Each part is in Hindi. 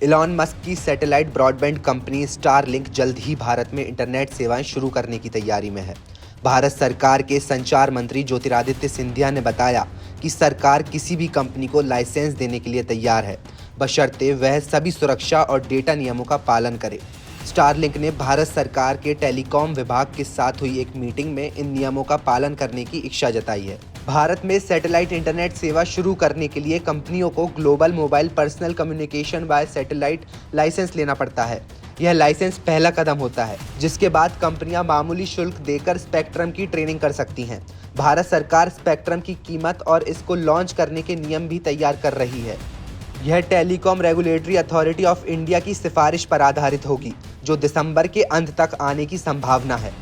इलॉन मस्क की सैटेलाइट ब्रॉडबैंड कंपनी स्टारलिंक जल्द ही भारत में इंटरनेट सेवाएं शुरू करने की तैयारी में है। भारत सरकार के संचार मंत्री ज्योतिरादित्य सिंधिया ने बताया कि सरकार किसी भी कंपनी को लाइसेंस देने के लिए तैयार है, बशर्ते वह सभी सुरक्षा और डेटा नियमों का पालन करे। स्टारलिंक ने भारत सरकार के टेलीकॉम विभाग के साथ हुई एक मीटिंग में इन नियमों का पालन करने की इच्छा जताई है। भारत में सैटेलाइट इंटरनेट सेवा शुरू करने के लिए कंपनियों को global mobile personal communication by satellite licence लेना पड़ता है। यह लाइसेंस पहला कदम होता है, जिसके बाद कंपनियां मामूली शुल्क देकर स्पेक्ट्रम की ट्रेनिंग कर सकती हैं। भारत सरकार स्पेक्ट्रम की कीमत और इसको लॉन्च करने के नियम भी तैयार कर रही है। यह telecom regulatory authority of India की सिफारिश पर आधारित होगी, जो दिसंबर के अंत तक आने की संभावना है।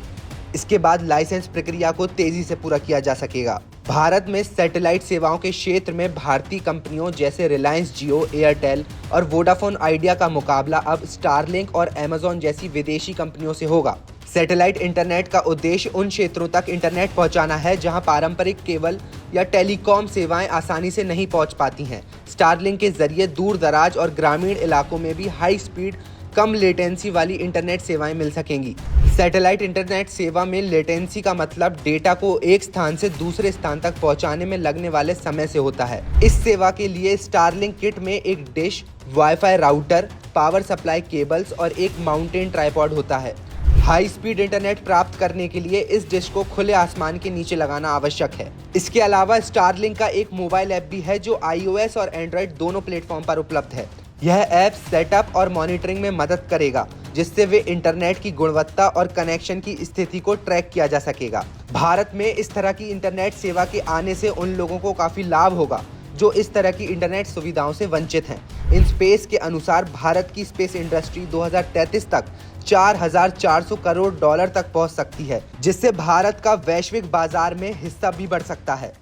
इसके बाद लाइसेंस प्रक्रिया को तेजी से पूरा किया जा सकेगा। भारत में सैटेलाइट सेवाओं के क्षेत्र में भारतीय कंपनियों जैसे रिलायंस जियो, एयरटेल और वोडाफोन आइडिया का मुकाबला अब स्टारलिंक और अमेज़न जैसी विदेशी कंपनियों से होगा। सैटेलाइट इंटरनेट का उद्देश्य उन क्षेत्रों तक इंटरनेट पहुंचाना है जहां पारंपरिक केबल या टेलीकॉम सेवाएं आसानी से नहीं पहुंच पाती हैं। स्टारलिंक के जरिए दूर दराज और ग्रामीण इलाकों में भी हाई स्पीड, कम लेटेंसी वाली इंटरनेट सेवाएं मिल सकेंगी। सैटेलाइट इंटरनेट सेवा में लेटेंसी का मतलब डेटा को एक स्थान से दूसरे स्थान तक पहुंचाने में लगने वाले समय से होता है। इस सेवा के लिए स्टारलिंक किट में एक dish, wifi router, power supply cables और एक माउंटेन ट्राइपॉड होता है। हाई स्पीड इंटरनेट प्राप्त करने के लिए इस डिश को खुले आसमान के नीचे लगाना आवश्यक है। इसके अलावा स्टारलिंक का एक मोबाइल ऐप भी है जो iOS और एंड्रॉयड दोनों प्लेटफॉर्म पर उपलब्ध है। यह ऐप सेटअप और मॉनिटरिंग में मदद करेगा, जिससे वे इंटरनेट की गुणवत्ता और कनेक्शन की स्थिति को ट्रैक किया जा सकेगा। भारत में इस तरह की इंटरनेट सेवा के आने से उन लोगों को काफ़ी लाभ होगा जो इस तरह की इंटरनेट सुविधाओं से वंचित हैं। इन स्पेस के अनुसार भारत की स्पेस इंडस्ट्री 2033 तक $4,400 करोड़ तक पहुंच सकती है, जिससे भारत का वैश्विक बाजार में हिस्सा भी बढ़ सकता है।